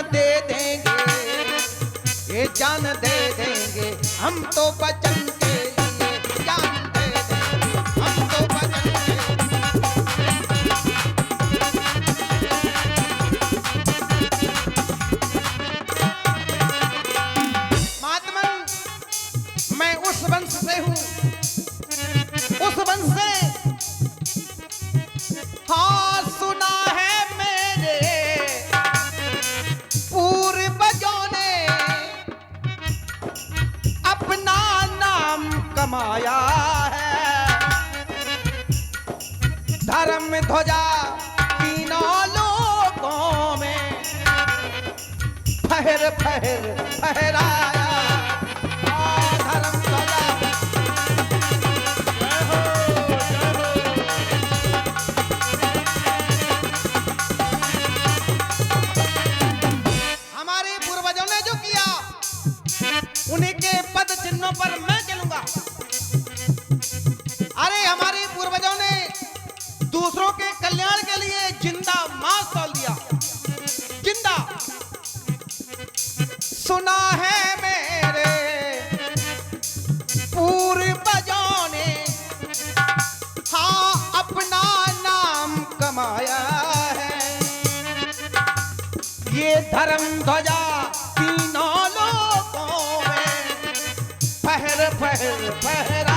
दे देंगे, ये जान दे देंगे हम तो वचन के लिए, जान दे देंगे हम तो वचन के महात्मन, मैं उस वंश से हूं, उस वंश से हाँ सुना है मेरे पूर्वजों ने अपना नाम कमाया है, धर्म ध्वजा तीनों लोगों में फहर फहर फहराया, धर्म ध्वजा। उन्हीं के पद चिन्हों पर मैं चलूंगा। अरे हमारे पूर्वजों ने दूसरों के कल्याण के लिए जिंदा मांस तोल दिया, जिंदा। सुना है मेरे पूर्वजों ने हाँ अपना नाम कमाया है, ये धर्म ध्वजा तीनों लोगों में फहर फहर फहराया,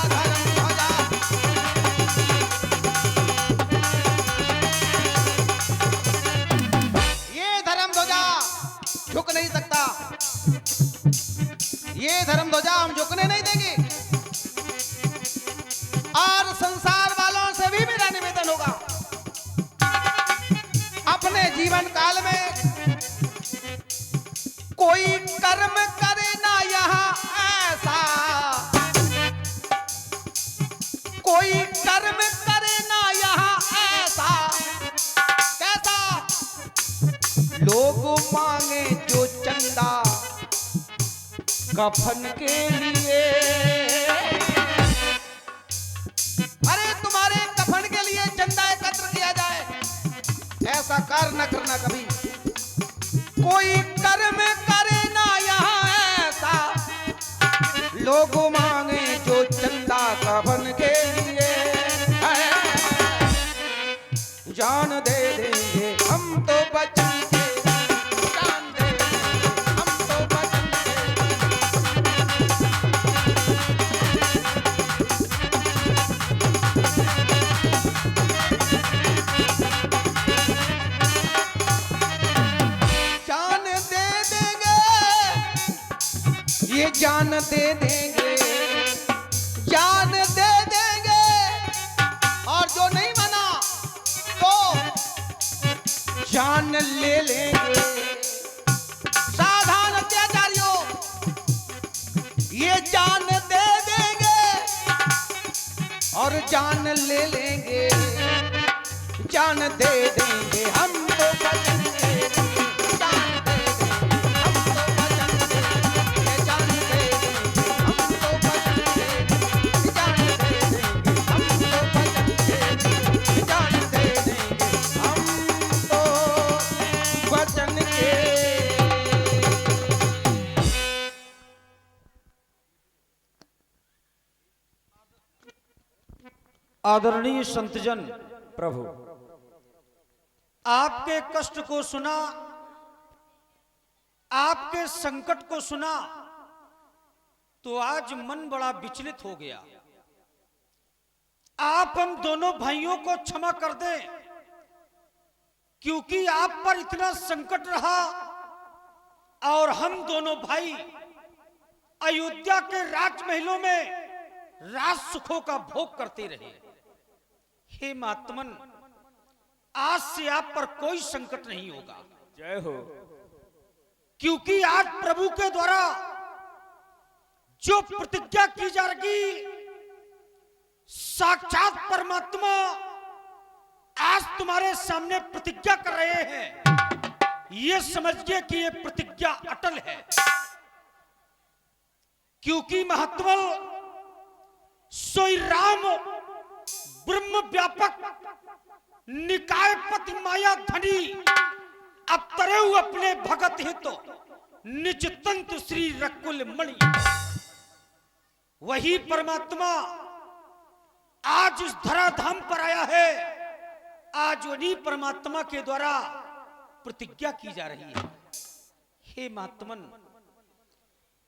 धर्म ध्वजा। ये धर्म ध्वजा झुक नहीं सकता, ये धर्म ध्वजा हम झुकने नहीं देंगे। और संसार वालों से भी मेरा निवेदन होगा, अपने जीवन काल में कोई कर्म करे ना यहाँ ऐसा, कोई कर्म करे ना यहाँ ऐसा, कैसा? लोग मांगे जो चंदा कफन के लिए, अरे तुम्हारे कफन के लिए चंदा एकत्र किया जाए, ऐसा कार्य न करना कभी। कोई कर्म करे ना यहाँ ऐसा, लोग मांगे जो चंदा कफन के लिए, जान दे देंगे हम तो वचन के, जान दे देंगे हम तो वचन ये जान दे देंगे, जान दे देंगे। और जो नहीं माना तो जान ले लेंगे। सावधान अत्याचारियों, ये जान दे देंगे और जान ले लेंगे, जान दे देंगे हम तो वचन दे देंगे, जान दे देंगे हम तो वचन दे देंगे, जान दे देंगे हम तो वचन दे देंगे, जान दे देंगे हम तो वचन दे देंगे, जान दे देंगे हम तो वचन के। आदरणीय संतजन प्रभु, आपके कष्ट को सुना, आपके संकट को सुना तो आज मन बड़ा विचलित हो गया। आप हम दोनों भाइयों को क्षमा कर दें, क्योंकि आप पर इतना संकट रहा और हम दोनों भाई अयोध्या के राजमहलों में राज सुखों का भोग करते रहे। हे महात्मन, आज से आप पर कोई संकट नहीं होगा। जय हो। क्योंकि आज प्रभु के द्वारा जो प्रतिज्ञा की जा रही, साक्षात परमात्मा आज तुम्हारे सामने प्रतिज्ञा कर रहे हैं। ये समझिए कि ये प्रतिज्ञा अटल है, क्योंकि महात्मल सोई राम ब्रह्म व्यापक निकायपति माया धनी अब तरऊ अपने भगत हित निज तंत्र श्री रकुल मणि। वही परमात्मा आज इस धराधाम पर आया है। आज उन्हीं परमात्मा के द्वारा प्रतिज्ञा की जा रही है। हे महात्मन,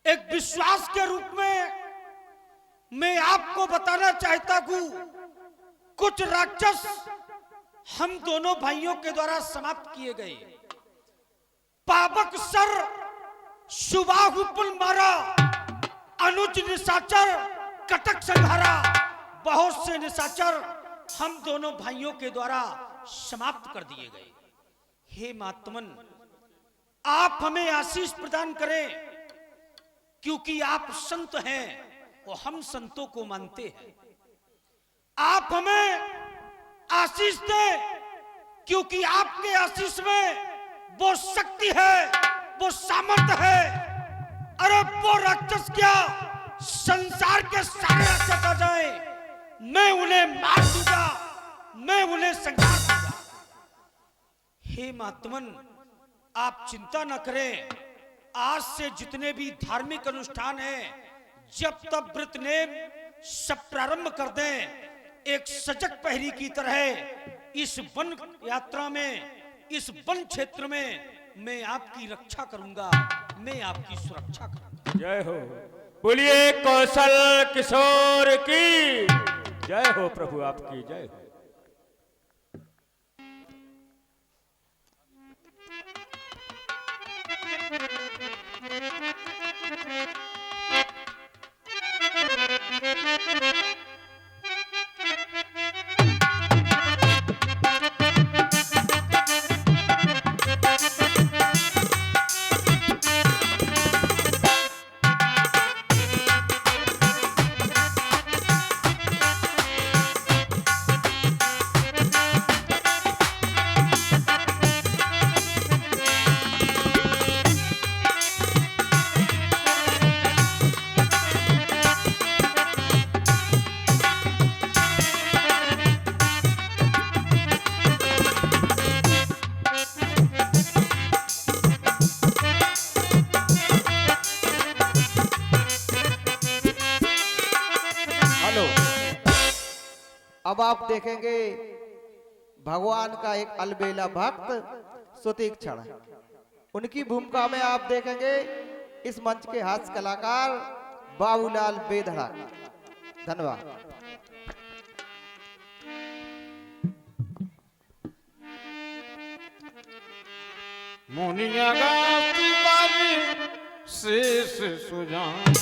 एक विश्वास के रूप में मैं आपको बताना चाहता हूं, कुछ राक्षस हम दोनों भाइयों के द्वारा समाप्त किए गए। पावक सर सुबाहुपुल मारा, अनुज निशाचर कटक संहारा। बहुत से निशाचर हम दोनों भाइयों के द्वारा समाप्त कर दिए गए। हे महात्मन, आप हमें आशीष प्रदान करें, क्योंकि आप संत हैं और हम संतों को मानते हैं। आप हमें आशीष दें, क्योंकि आपके आशीष में वो शक्ति है, वो सामर्थ्य है। अरे वो राक्षस क्या, संसार के सारे राक्षस आ जाए, मैं उन्हें मार दूंगा, मैं उन्हें संहार दूंगा। हे महात्मन, आप चिंता न करें। आज से जितने भी धार्मिक अनुष्ठान हैं, जब तब व्रत नेम सब प्रारंभ कर दें। एक सजग पहरी की तरह इस वन यात्रा में, इस वन क्षेत्र में मैं आपकी रक्षा करूंगा, मैं आपकी सुरक्षा करूंगा। जय हो। बोलिए कौशल किशोर की जय हो। प्रभु आपकी जय हो। अब आप देखेंगे भगवान का एक अलबेला भक्त सुतीक्षण, उनकी भूमिका में आप देखेंगे इस मंच के हास्य कलाकार बाबूलाल बेधड़ा। धन्यवाद। मोनिया गाती बाजी शेष सुजान।